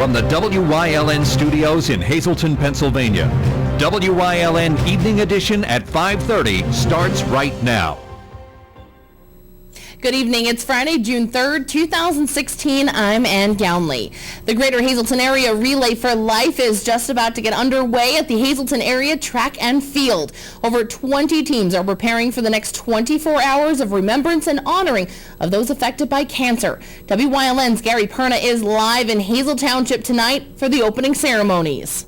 From the WYLN studios in Hazleton, Pennsylvania, WYLN Evening Edition at 5:30 starts right now. Good evening. It's Friday, June 3rd, 2016. I'm Ann Gownley. The Greater Hazleton Area Relay for Life is just about to get underway at the Hazleton Area Track and Field. Over 20 teams are preparing for the next 24 hours of remembrance and honoring of those affected by cancer. WYLN's Gary Perna is live in Hazel Township tonight for the opening ceremonies.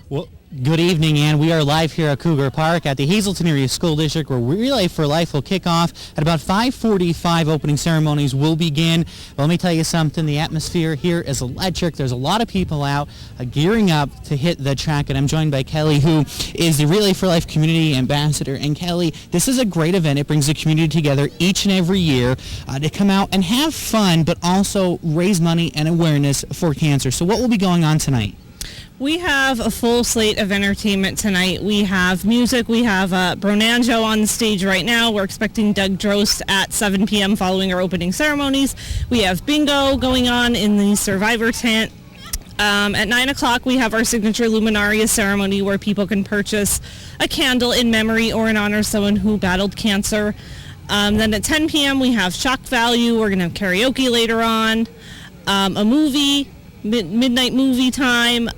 Well, good evening, Ann. We are live here at Cougar Park at the Hazleton Area School District, where Relay for Life will kick off at about 5:45. Opening ceremonies will begin. But let me tell you something. The atmosphere here is electric. There's a lot of people out gearing up to hit the track, and I'm joined by Kelly, who is the Relay for Life Community Ambassador. And Kelly, this is a great event. It brings the community together each and every year to come out and have fun, but also raise money and awareness for cancer. So what will be going on tonight? We have a full slate of entertainment tonight. We have music. We have Bronanjo on the stage right now. We're expecting Doug Drost at 7 p.m. following our opening ceremonies. We have bingo going on in the Survivor tent. At 9 o'clock, we have our signature Luminaria ceremony where people can purchase a candle in memory or in honor of someone who battled cancer. Then at 10 p.m., we have shock value. We're going to have karaoke later on, a movie. Midnight movie time.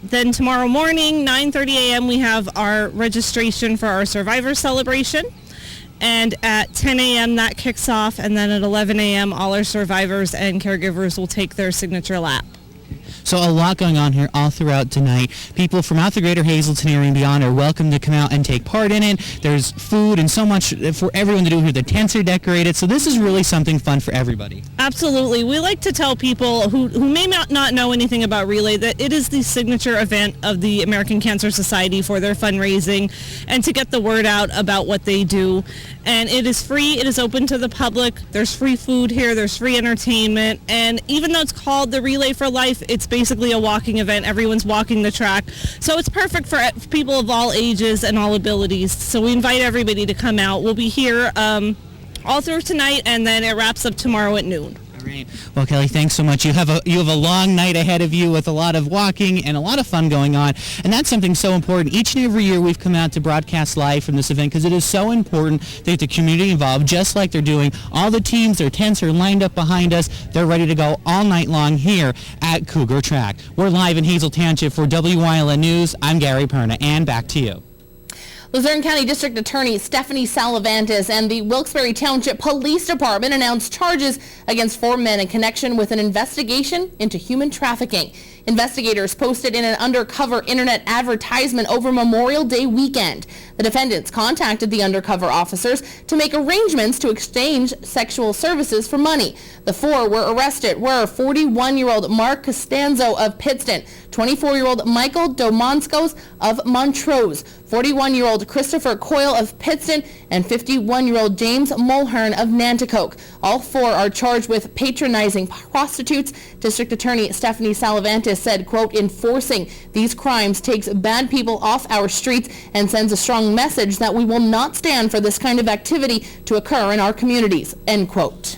Then tomorrow morning, 9:30 a.m., we have our registration for our Survivor celebration. And at 10 a.m., that kicks off. And then at 11 a.m., all our survivors and caregivers will take their signature lap. So a lot going on here all throughout tonight. People from out the Greater Hazleton area and beyond are welcome to come out and take part in it. There's food and so much for everyone to do here. The tents are decorated, so this is really something fun for everybody. Absolutely. We like to tell people who may not know anything about Relay that it is the signature event of the American Cancer Society for their fundraising and to get the word out about what they do. And it is free. It is open to the public. There's free food here. There's free entertainment. And even though it's called the Relay for Life, it's basically a walking event. Everyone's walking the track. So it's perfect for people of all ages and all abilities. So we invite everybody to come out. We'll be here all through tonight, and then it wraps up tomorrow at noon. Great. Well, Kelly, thanks so much. You have a long night ahead of you with a lot of walking and a lot of fun going on, and that's something so important. Each and every year we've come out to broadcast live from this event because it is so important to get the community involved, just like they're doing. All the teams, their tents are lined up behind us. They're ready to go all night long here at Cougar Track. We're live in Hazel Township for WYLN News. I'm Gary Perna, and back to you. Luzerne County District Attorney Stephanie Salavantis and the Wilkes-Barre Township Police Department announced charges against 4 men in connection with an investigation into human trafficking. Investigators posted in an undercover internet advertisement over Memorial Day weekend. The defendants contacted the undercover officers to make arrangements to exchange sexual services for money. The 4 were arrested were 41-year-old Mark Costanzo of Pittston, 24-year-old Michael Domonskos of Montrose, 41-year-old Christopher Coyle of Pittston, and 51-year-old James Mulhern of Nanticoke. All 4 are charged with patronizing prostitutes. District Attorney Stephanie Salavantis said, quote, "Enforcing these crimes takes bad people off our streets and sends a strong message that we will not stand for this kind of activity to occur in our communities," end quote.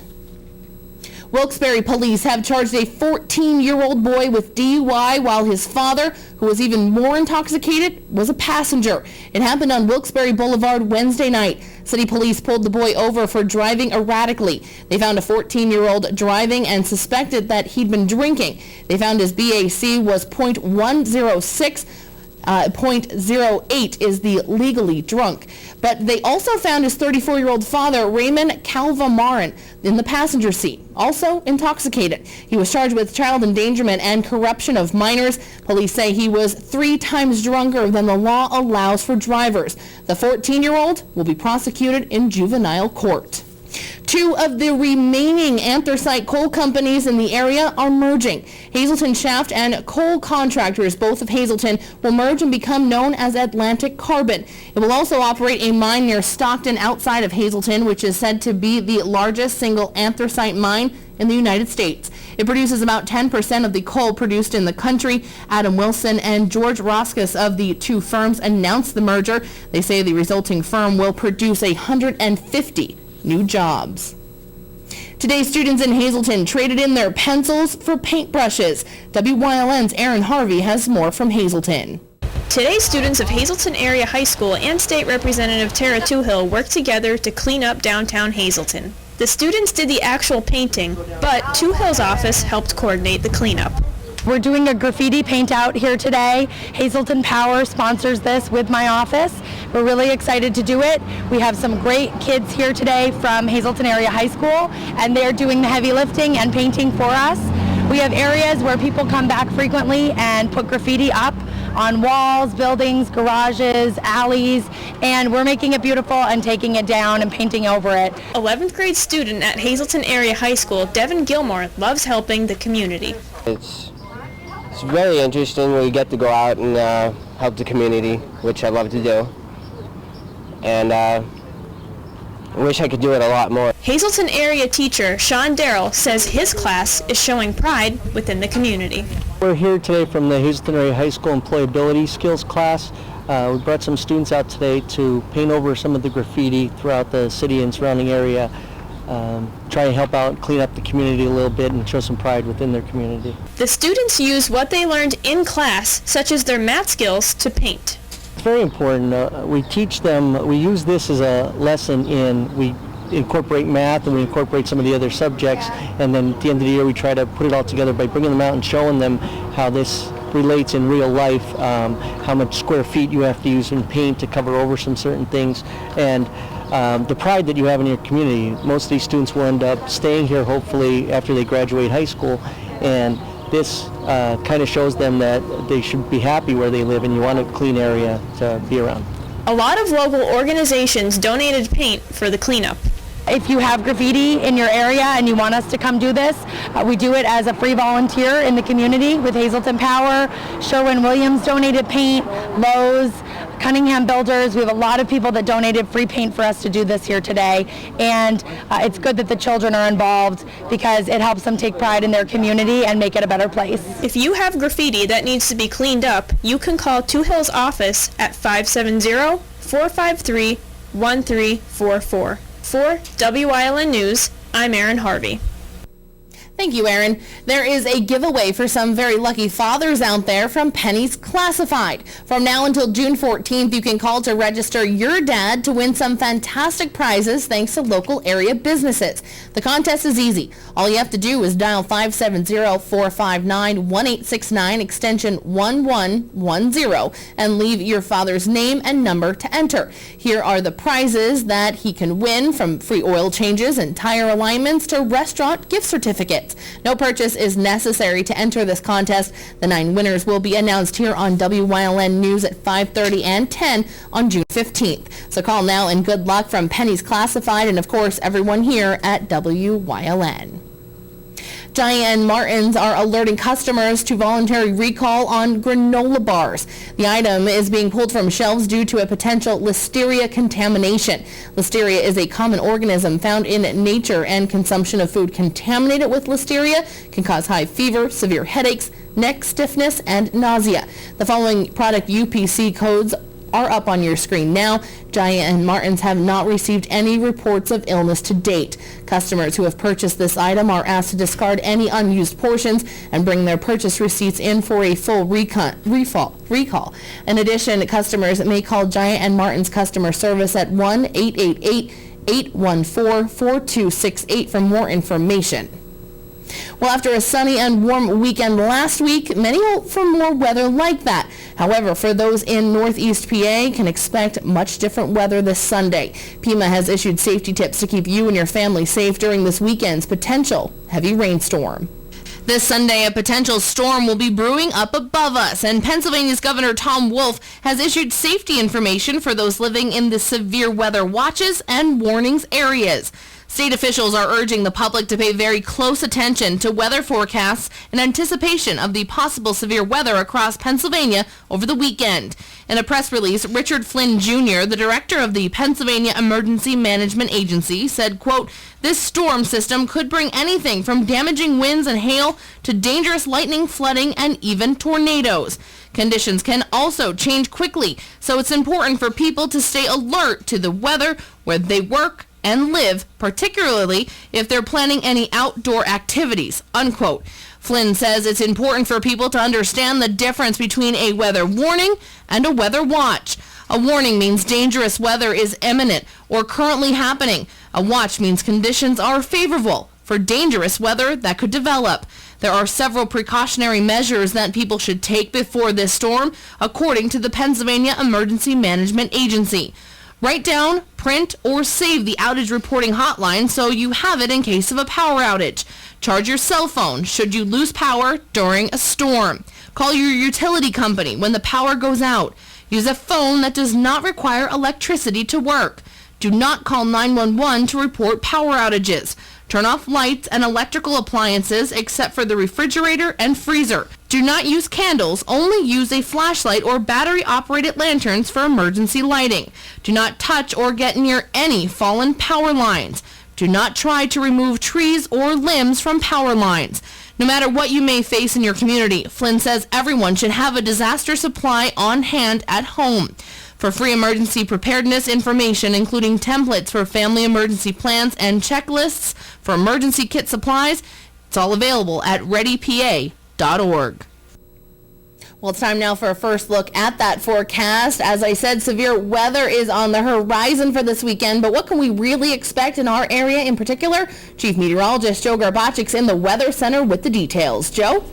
Wilkes-Barre police have charged a 14-year-old boy with DUI while his father, who was even more intoxicated, was a passenger. It happened on Wilkes-Barre Boulevard Wednesday night. City police pulled the boy over for driving erratically. They found a 14-year-old driving and suspected that he'd been drinking. They found his BAC was .106. 0.08 is the legally drunk. But they also found his 34-year-old father, Raymond Calvamarin, in the passenger seat, also intoxicated. He was charged with child endangerment and corruption of minors. Police say he was 3 times drunker than the law allows for drivers. The 14-year-old will be prosecuted in juvenile court. 2 of the remaining anthracite coal companies in the area are merging. Hazleton Shaft and Coal Contractors, both of Hazleton, will merge and become known as Atlantic Carbon. It will also operate a mine near Stockton outside of Hazleton, which is said to be the largest single anthracite mine in the United States. It produces about 10% of the coal produced in the country. Adam Wilson and George Roskus of the 2 firms announced the merger. They say the resulting firm will produce 150 new jobs. Today, students in Hazleton traded in their pencils for paintbrushes. WYLN's Aaron Harvey has more from Hazleton. Today, students of Hazleton Area High School and State Representative Tara Toohill worked together to clean up downtown Hazleton. The students did the actual painting, but Toohill's office helped coordinate the cleanup. We're doing a graffiti paint out here today. Hazleton Power sponsors this with my office. We're really excited to do it. We have some great kids here today from Hazleton Area High School, and they're doing the heavy lifting and painting for us. We have areas where people come back frequently and put graffiti up on walls, buildings, garages, alleys, and we're making it beautiful and taking it down and painting over it. 11th grade student at Hazleton Area High School, Devin Gilmore, loves helping the community. It's very interesting. We get to go out and help the community, which I love to do. And I wish I could do it a lot more. Hazleton area teacher Sean Darrell says his class is showing pride within the community. We're here today from the Hazleton Area High School Employability Skills class. We brought some students out today to paint over some of the graffiti throughout the city and surrounding area. Try and help out, clean up the community a little bit and show some pride within their community. The students use what they learned in class, such as their math skills, to paint. It's very important. We teach them, we use this as a lesson we incorporate math and we incorporate some of the other subjects, and then at the end of the year we try to put it all together by bringing them out and showing them how this relates in real life, how much square feet you have to use in paint to cover over some certain things, and the pride that you have in your community. Most of these students will end up staying here hopefully after they graduate high school, and this kind of shows them that they should be happy where they live and you want a clean area to be around. A lot of local organizations donated paint for the cleanup. If you have graffiti in your area and you want us to come do this, we do it as a free volunteer in the community with Hazleton Power. Sherwin-Williams donated paint, Lowe's, Cunningham Builders. We have a lot of people that donated free paint for us to do this here today, and it's good that the children are involved because it helps them take pride in their community and make it a better place. If you have graffiti that needs to be cleaned up, you can call Toohill's office at 570-453-1344. For WILN News, I'm Aaron Harvey. Thank you, Aaron. There is a giveaway for some very lucky fathers out there from Penny's Classified. From now until June 14th, you can call to register your dad to win some fantastic prizes thanks to local area businesses. The contest is easy. All you have to do is dial 570-459-1869 extension 1110 and leave your father's name and number to enter. Here are the prizes that he can win, from free oil changes and tire alignments to restaurant gift certificates. No purchase is necessary to enter this contest. The 9 winners will be announced here on WYLN News at 5:30 and 10 on June 15th. So call now and good luck from Penny's Classified and, of course, everyone here at WYLN. Giant and Martin's are alerting customers to voluntary recall on granola bars. The item is being pulled from shelves due to a potential listeria contamination. Listeria is a common organism found in nature, and consumption of food contaminated with listeria can cause high fever, severe headaches, neck stiffness, and nausea. The following product UPC codes are up on your screen now. Giant and Martin's have not received any reports of illness to date. Customers who have purchased this item are asked to discard any unused portions and bring their purchase receipts in for a full recall. In addition, customers may call Giant and Martin's customer service at 1-888-814-4268 for more information. Well, after a sunny and warm weekend last week, many hope for more weather like that. However, for those in Northeast PA, can expect much different weather this Sunday. PEMA has issued safety tips to keep you and your family safe during this weekend's potential heavy rainstorm. This Sunday, a potential storm will be brewing up above us, and Pennsylvania's Governor Tom Wolf has issued safety information for those living in the severe weather watches and warnings areas. State officials are urging the public to pay very close attention to weather forecasts in anticipation of the possible severe weather across Pennsylvania over the weekend. In a press release, Richard Flynn Jr., the director of the Pennsylvania Emergency Management Agency, said, quote, "This storm system could bring anything from damaging winds and hail to dangerous lightning, flooding, and even tornadoes. Conditions can also change quickly, so it's important for people to stay alert to the weather where they work and live, particularly if they're planning any outdoor activities, unquote. Flynn says it's important for people to understand the difference between a weather warning and a weather watch. A warning means dangerous weather is imminent or currently happening. A watch means conditions are favorable for dangerous weather that could develop. There are several precautionary measures that people should take before this storm, according to the Pennsylvania Emergency Management Agency. Write down, print, or save the outage reporting hotline so you have it in case of a power outage. Charge your cell phone should you lose power during a storm. Call your utility company when the power goes out. Use a phone that does not require electricity to work. Do not call 911 to report power outages. Turn off lights and electrical appliances except for the refrigerator and freezer. Do not use candles, only use a flashlight or battery-operated lanterns for emergency lighting. Do not touch or get near any fallen power lines. Do not try to remove trees or limbs from power lines. No matter what you may face in your community, Flynn says everyone should have a disaster supply on hand at home. For free emergency preparedness information, including templates for family emergency plans and checklists for emergency kit supplies, it's all available at readypa.org. Well, it's time now for a first look at that forecast. As I said, severe weather is on the horizon for this weekend, but what can we really expect in our area in particular? Chief Meteorologist Joe Garbachik's in the Weather Center with the details. Joe?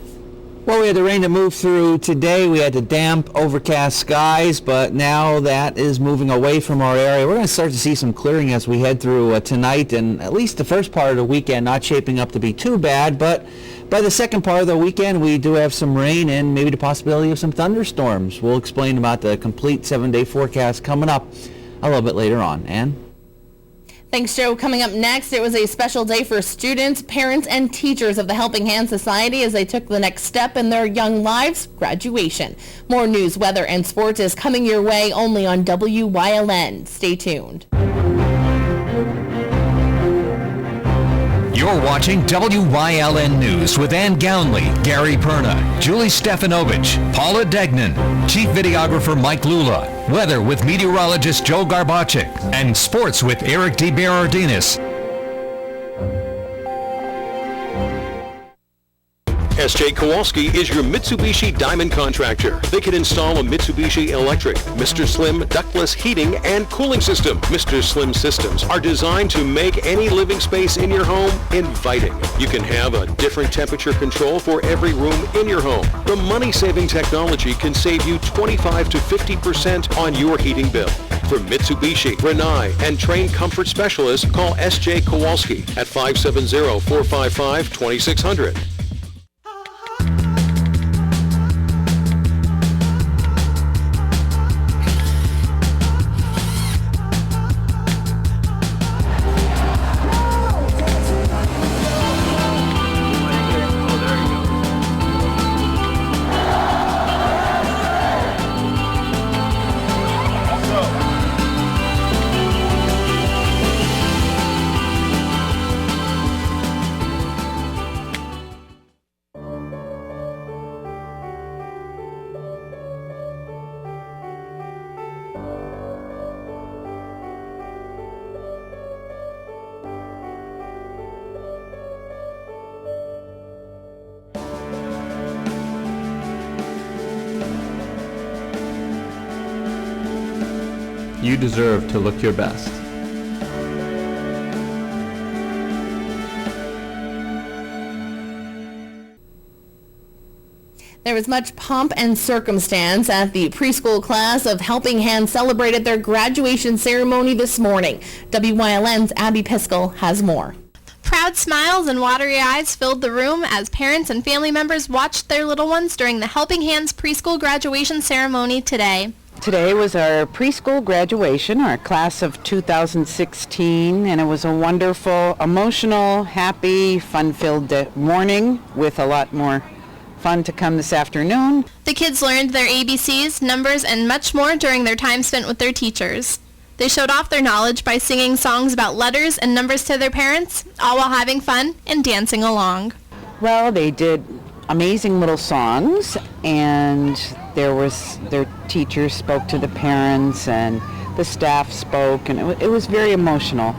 Well, we had the rain to move through today. We had the damp, overcast skies, but now that is moving away from our area. We're going to start to see some clearing as we head through tonight, and at least the first part of the weekend not shaping up to be too bad, but by the second part of the weekend, we do have some rain and maybe the possibility of some thunderstorms. We'll explain about the complete 7-day forecast coming up a little bit later on. Ann? Thanks, Joe. Coming up next, it was a special day for students, parents, and teachers of the Helping Hand Society as they took the next step in their young lives, graduation. More news, weather, and sports is coming your way only on WYLN. Stay tuned. You're watching WYLN News with Ann Gownley, Gary Perna, Julie Stefanovich, Paula Degnan, Chief Videographer Mike Lula, weather with meteorologist Joe Garbachik, and sports with Eric DeBerardinis. S.J. Kowalski is your Mitsubishi Diamond contractor. They can install a Mitsubishi Electric, Mr. Slim ductless heating and cooling system. Mr. Slim systems are designed to make any living space in your home inviting. You can have a different temperature control for every room in your home. The money-saving technology can save you 25 to 50% on your heating bill. For Mitsubishi, Rinnai, and trained comfort specialists, call S.J. Kowalski at 570-455-2600. You deserve to look your best. There was much pomp and circumstance at the preschool class of Helping Hand celebrated their graduation ceremony this morning. WYLN's Abby Piskel has more. Proud smiles and watery eyes filled the room as parents and family members watched their little ones during the Helping Hands preschool graduation ceremony today. Today was our preschool graduation, our class of 2016, and it was a wonderful, emotional, happy, fun-filled morning with a lot more fun to come this afternoon. The kids learned their ABCs, numbers, and much more during their time spent with their teachers. They showed off their knowledge by singing songs about letters and numbers to their parents, all while having fun and dancing along. Well, they did amazing little songs, and their teachers spoke to the parents, and the staff spoke, and it was very emotional.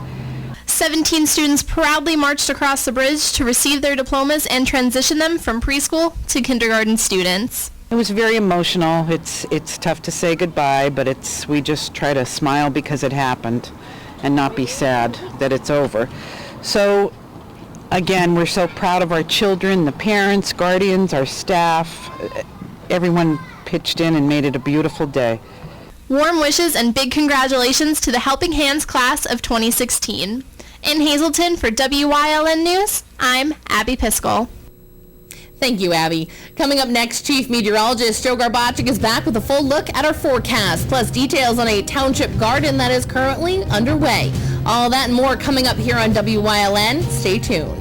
17 students proudly marched across the bridge to receive their diplomas and transition them from preschool to kindergarten students. It was very emotional. It's tough to say goodbye, but we just try to smile because it happened and not be sad that it's over. So again, we're so proud of our children, the parents, guardians, our staff. Everyone pitched in and made it a beautiful day. Warm wishes and big congratulations to the Helping Hands class of 2016. In Hazleton for WYLN News, I'm Abby Piskel. Thank you, Abby. Coming up next, Chief Meteorologist Joe Garbacik is back with a full look at our forecast, plus details on a township garden that is currently underway. All that and more coming up here on WYLN. Stay tuned.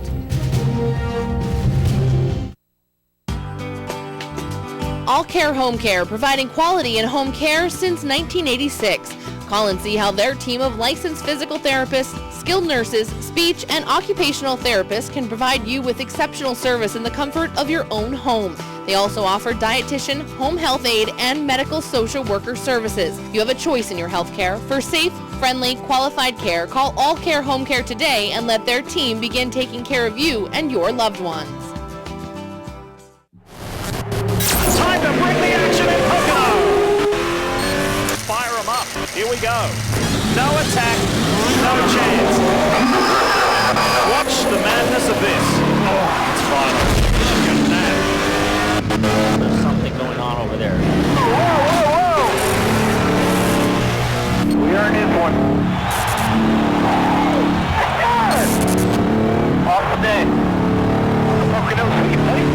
All Care Home Care, providing quality in home care since 1986. Call and see how their team of licensed physical therapists, skilled nurses, speech, and occupational therapists can provide you with exceptional service in the comfort of your own home. They also offer dietitian, home health aide, and medical social worker services. You have a choice in your health care. For safe, friendly, qualified care, call All Care Home Care today and let their team begin taking care of you and your loved ones. Time to bring the action in Pocono. Fire them up. Here we go. No attack, no chance. Watch the madness of this. Oh, it's final. Look at that. There's something going on over there. Whoa, whoa, whoa. We earned this one. Off the day. Pocono Sweet, buddy.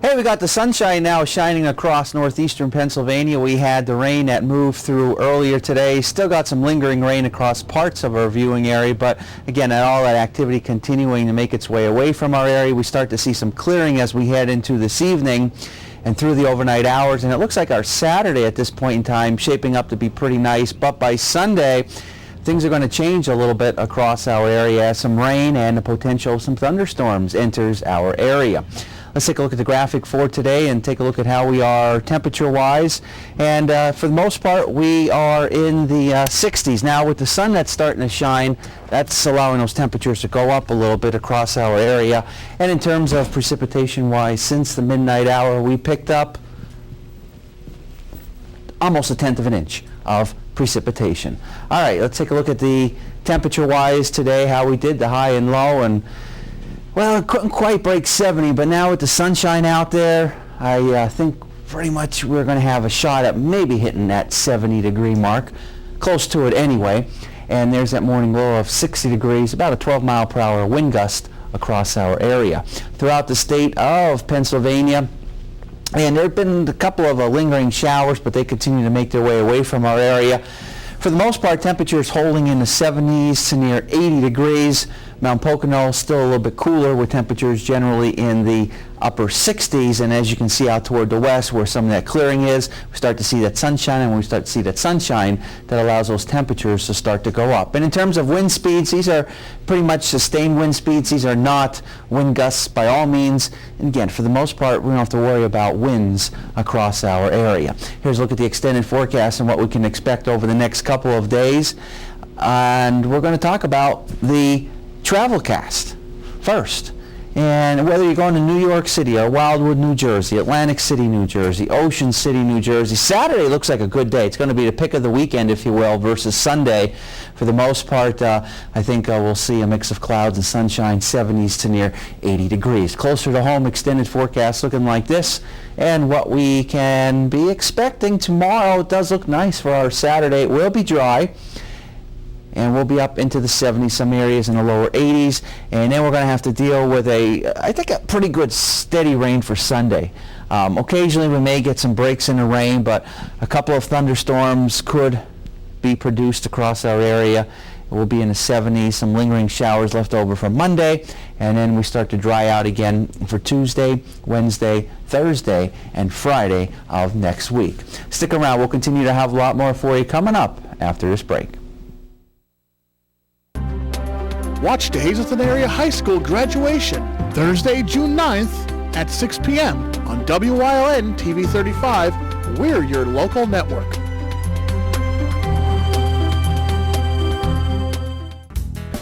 Hey, we got the sunshine now shining across northeastern Pennsylvania. We had the rain that moved through earlier today. Still got some lingering rain across parts of our viewing area, but again, all that activity continuing to make its way away from our area. We start to see some clearing as we head into this evening and through the overnight hours, and it looks like our Saturday at this point in time shaping up to be pretty nice, but by Sunday, things are going to change a little bit across our area as some rain and the potential of some thunderstorms enters our area. Let's take a look at the graphic for today and take a look at how we are temperature-wise. And for the most part, we are in the 60s. Now, with the sun that's starting to shine, that's allowing those temperatures to go up a little bit across our area. And in terms of precipitation-wise, since the midnight hour, we picked up almost 1/10 of an inch of precipitation. All right, let's take a look at the temperature-wise today, how we did, the high and low. And well, it couldn't quite break 70, but now with the sunshine out there, I think pretty much we're going to have a shot at maybe hitting that 70-degree mark, close to it anyway. And there's that morning low of 60 degrees, about a 12-mile-per-hour wind gust across our area. Throughout the state of Pennsylvania, and there have been a couple of lingering showers, but they continue to make their way away from our area. For the most part, temperatures holding in the 70s to near 80 degrees. Mount Pocono still a little bit cooler with temperatures generally in the upper 60s, and as you can see out toward the west where some of that clearing is, we start to see that sunshine, and when we start to see that sunshine, that allows those temperatures to start to go up. And in terms of wind speeds, these are pretty much sustained wind speeds. These are not wind gusts by all means. And again, for the most part, we don't have to worry about winds across our area. Here's a look at the extended forecast and what we can expect over the next couple of days. And we're going to talk about the Travelcast first. And whether you're going to New York City or Wildwood, New Jersey, Atlantic City, New Jersey, Ocean City, New Jersey, Saturday looks like a good day. It's going to be the pick of the weekend, if you will, versus Sunday. For the most part, I think we'll see a mix of clouds and sunshine, 70s to near 80 degrees. Closer to home, extended forecast looking like this. And what we can be expecting tomorrow, it does look nice for our Saturday. It will be dry. And we'll be up into the 70s, some areas in the lower 80s. And then we're going to have to deal with I think a pretty good steady rain for Sunday. Occasionally we may get some breaks in the rain, but a couple of thunderstorms could be produced across our area. It will be in the 70s, some lingering showers left over from Monday, and then we start to dry out again for Tuesday, Wednesday, Thursday, and Friday of next week. Stick around. We'll continue to have a lot more for you coming up after this break. Watch the Hazleton Area High School graduation. Thursday, June 9th at 6 p.m. on WYLN TV 35. We're your local network.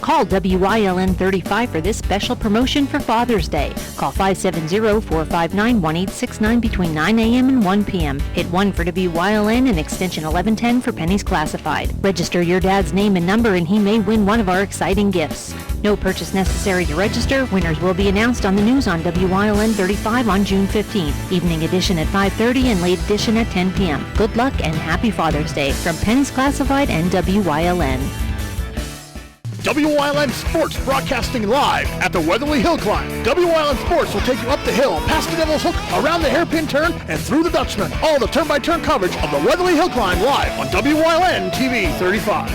Call WYLN 35 for this special promotion for Father's Day. Call 570-459-1869 between 9 a.m. and 1 p.m. Hit 1 for WYLN and extension 1110 for pennies classified. Register your dad's name and number and he may win one of our exciting gifts. No purchase necessary to register. Winners will be announced on the news on WYLN 35 on June 15th. Evening edition at 5:30 and late edition at 10 p.m. Good luck and happy Father's Day from Pennies Classified and WYLN. WYLN Sports broadcasting live at the Weatherly Hill Climb. WYLN Sports will take you up the hill, past the Devil's Hook, around the hairpin turn, and through the Dutchman. All the turn-by-turn coverage of the Weatherly Hill Climb live on WYLN TV 35.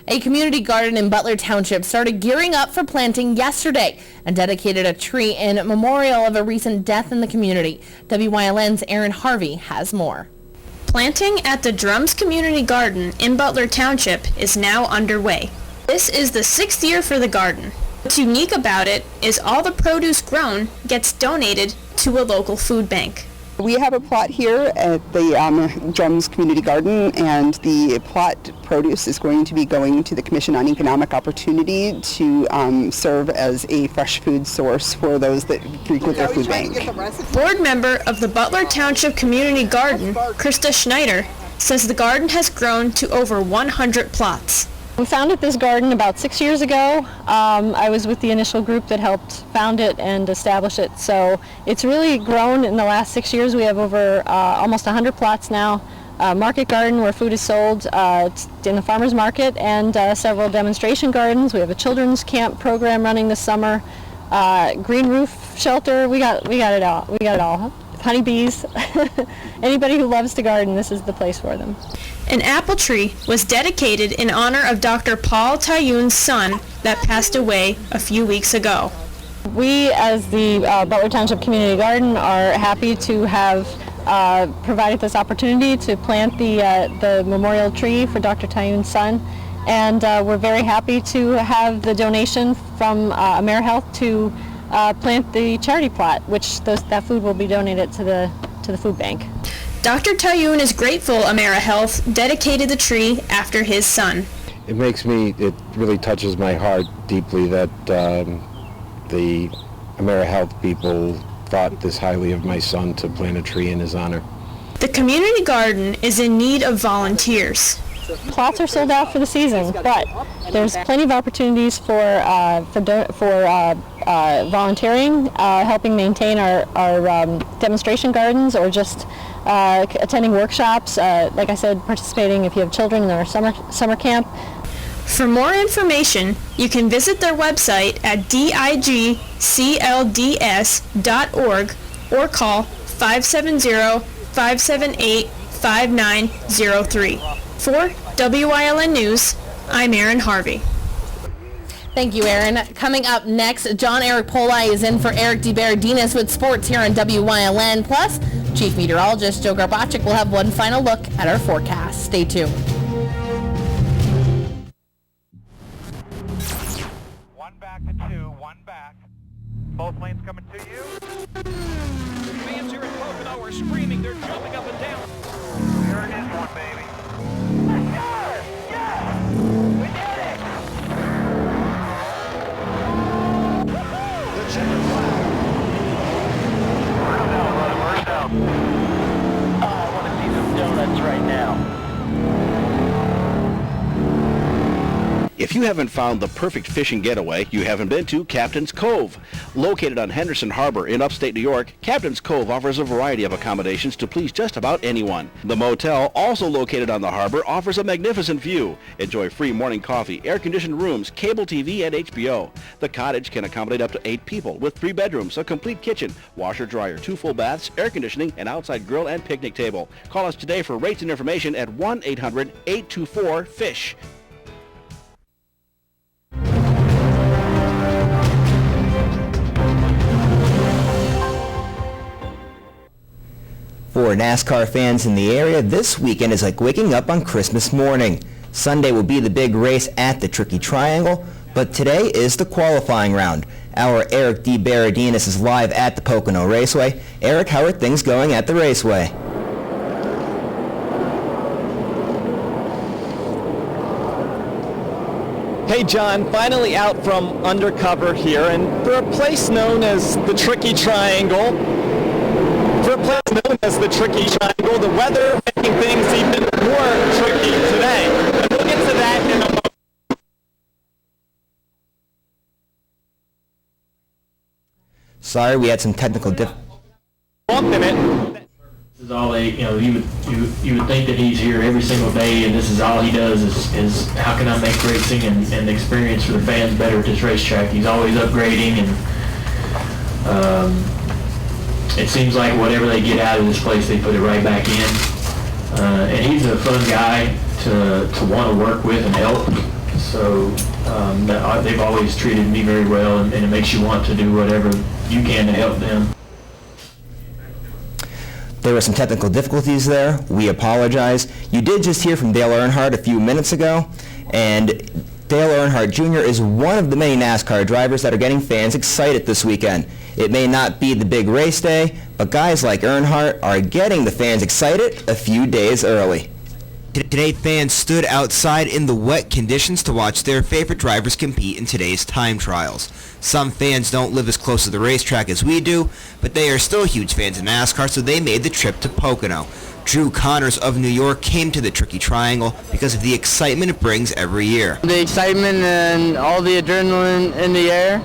A community garden in Butler Township started gearing up for planting yesterday and dedicated a tree in memorial of a recent death in the community. WYLN's Aaron Harvey has more. Planting at the Drums Community Garden in Butler Township is now underway. This is the 6th year for the garden. What's unique about it is all the produce grown gets donated to a local food bank. We have a plot here at the Drums Community Garden, and the plot produce is going to be going to the Commission on Economic Opportunity to serve as a fresh food source for those that frequent their food bank. Board member of the Butler Township Community Garden, Krista Schneider, says the garden has grown to over 100 plots. We founded this garden about 6 years ago. I was with the initial group that helped found it and establish it. So it's really grown in the last 6 years. We have over almost 100 plots now. Market garden where food is sold in the farmers market, and several demonstration gardens. We have a children's camp program running this summer. Green roof shelter. We got it all. We got it all. Honeybees. Anybody who loves to garden, this is the place for them. An apple tree was dedicated in honor of Dr. Paul Tayyoun's son that passed away a few weeks ago. We, as the Butler Township Community Garden, are happy to have provided this opportunity to plant the memorial tree for Dr. Tayyoun's son. And we're very happy to have the donation from AmeriHealth to plant the charity plot, which that food will be donated to the food bank. Dr. Tayyoun is grateful AmeriHealth dedicated the tree after his son. It really touches my heart deeply that the AmeriHealth people thought this highly of my son to plant a tree in his honor. The community garden is in need of volunteers. Plots are sold out for the season, but there's plenty of opportunities for volunteering, helping maintain our demonstration gardens, or just attending workshops. Like I said, participating if you have children in our summer camp. For more information, you can visit their website at digclds.org or call 570-578-5903. For WYLN News, I'm Aaron Harvey. Thank you, Aaron. Coming up next, John Eric Polai is in for Eric DeBardinas with sports here on WYLN. Plus, Chief Meteorologist Joe Garbacik will have one final look at our forecast. Stay tuned. One back to two, one back. Both lanes coming to you. Fans here in Pocono are screaming. They're jumping up and down. There it is, one baby. Let's go! Yeah! We did it! The checkered flag. First down, brother, first down. I want to see some donuts right now. If you haven't found the perfect fishing getaway, you haven't been to Captain's Cove. Located on Henderson Harbor in upstate New York, Captain's Cove offers a variety of accommodations to please just about anyone. The motel, also located on the harbor, offers a magnificent view. Enjoy free morning coffee, air-conditioned rooms, cable TV, and HBO. The cottage can accommodate up to 8 people with 3 bedrooms, a complete kitchen, washer, dryer, 2 full baths, air conditioning, an outside grill and picnic table. Call us today for rates and information at 1-800-824-FISH. For NASCAR fans in the area, this weekend is like waking up on Christmas morning. Sunday will be the big race at the Tricky Triangle. But today is the qualifying round. Our Eric D. Baradinas is live at the Pocono Raceway. Eric, how are things going at the raceway? Hey John, finally out from undercover here, and for a place known as the Tricky Triangle, the weather making things even more tricky today. And we'll get to that in a moment. Sorry, we had some technical This is all they, you would think that he's here every single day, and this is all he does is how can I make racing and the experience for the fans better at this racetrack. He's always upgrading, and it seems like whatever they get out of this place, they put it right back in. And he's a fun guy to want to work with and help. So they've always treated me very well, and it makes you want to do whatever you can to help them. There were some technical difficulties there. We apologize. You did just hear from Dale Earnhardt a few minutes ago, and Dale Earnhardt Jr. is one of the many NASCAR drivers that are getting fans excited this weekend. It may not be the big race day, but guys like Earnhardt are getting the fans excited a few days early. Today, fans stood outside in the wet conditions to watch their favorite drivers compete in today's time trials. Some fans don't live as close to the racetrack as we do, but they are still huge fans of NASCAR, so they made the trip to Pocono. Drew Connors of New York came to the Tricky Triangle because of the excitement it brings every year. The excitement and all the adrenaline in the air,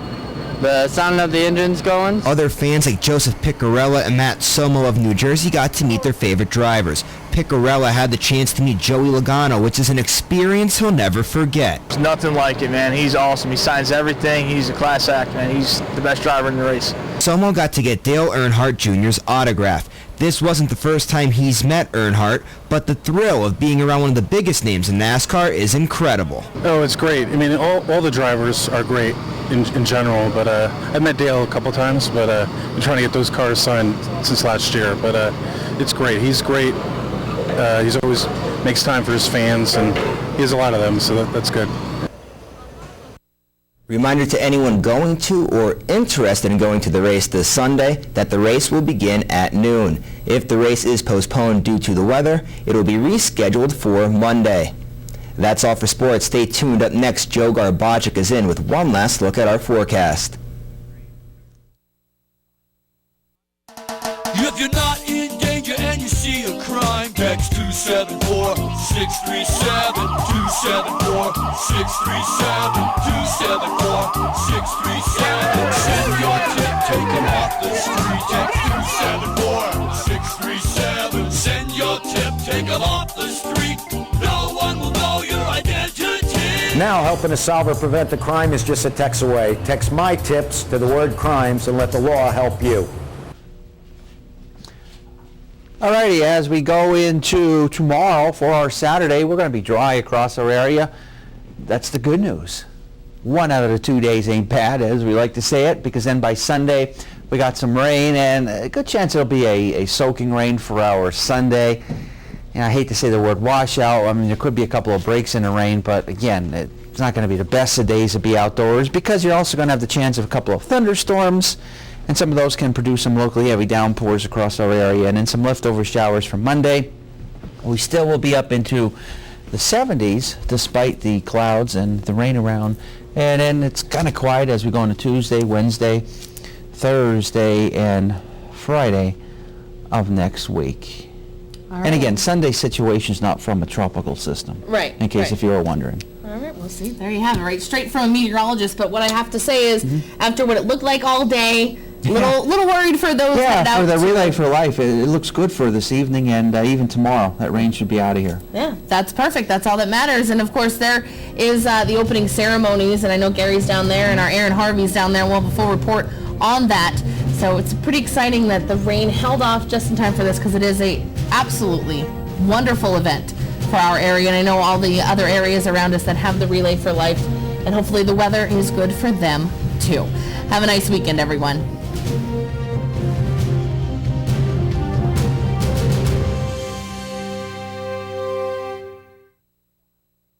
the sound of the engines going. Other fans like Joseph Picarella and Matt Somo of New Jersey got to meet their favorite drivers. Picarella had the chance to meet Joey Logano, which is an experience he'll never forget. There's nothing like it, man. He's awesome. He signs everything. He's a class act, man. He's the best driver in the race. Somo got to get Dale Earnhardt Jr.'s autograph. This wasn't the first time he's met Earnhardt, but the thrill of being around one of the biggest names in NASCAR is incredible. Oh, it's great. I mean, all the drivers are great in general, but I met Dale a couple times, but I'm trying to get those cars signed since last year, but it's great. He's great. He's always makes time for his fans, and he has a lot of them, so that's good. Reminder to anyone going to or interested in going to the race this Sunday that the race will begin at noon. If the race is postponed due to the weather, it will be rescheduled for Monday. That's all for sports. Stay tuned. Up next, Joe Garbacic is in with one last look at our forecast. If you're not in danger and you see a crime, text 274-637, 274-637, 274-637. Send your tip, take them off the street. Text 274-637. Send your tip, take them off the street. No one will know your identity. Now, helping to solve or prevent the crime is just a text away. Text my tips to the word crimes and let the law help you. Alrighty, as we go into tomorrow for our Saturday, we're going to be dry across our area. That's the good news. 1 out of the 2 days ain't bad, as we like to say it, because then by Sunday we got some rain, and a good chance it'll be a soaking rain for our Sunday. And I hate to say the word washout. I mean, there could be a couple of breaks in the rain, but again, it's not going to be the best of days to be outdoors, because you're also going to have the chance of a couple of thunderstorms. And some of those can produce some locally heavy downpours across our area, and then some leftover showers from Monday. We still will be up into the 70s despite the clouds and the rain around. And then it's kind of quiet as we go into Tuesday, Wednesday, Thursday, and Friday of next week. All right. And again, Sunday's situation is not from a tropical system. Right. In case if you were wondering. All right, we'll see. There you have it, right? Straight from a meteorologist. But what I have to say is, after what it looked like all day, little worried for those that Yeah, for the out Relay for Life, it looks good for this evening and even tomorrow. That rain should be out of here. Yeah, that's perfect. That's all that matters. And of course, there is the opening ceremonies, and I know Gary's down there, and our Aaron Harvey's down there. We'll have a full report on that. So it's pretty exciting that the rain held off just in time for this, because it is a absolutely wonderful event for our area, and I know all the other areas around us that have the Relay for Life, and hopefully the weather is good for them too. Have a nice weekend, everyone.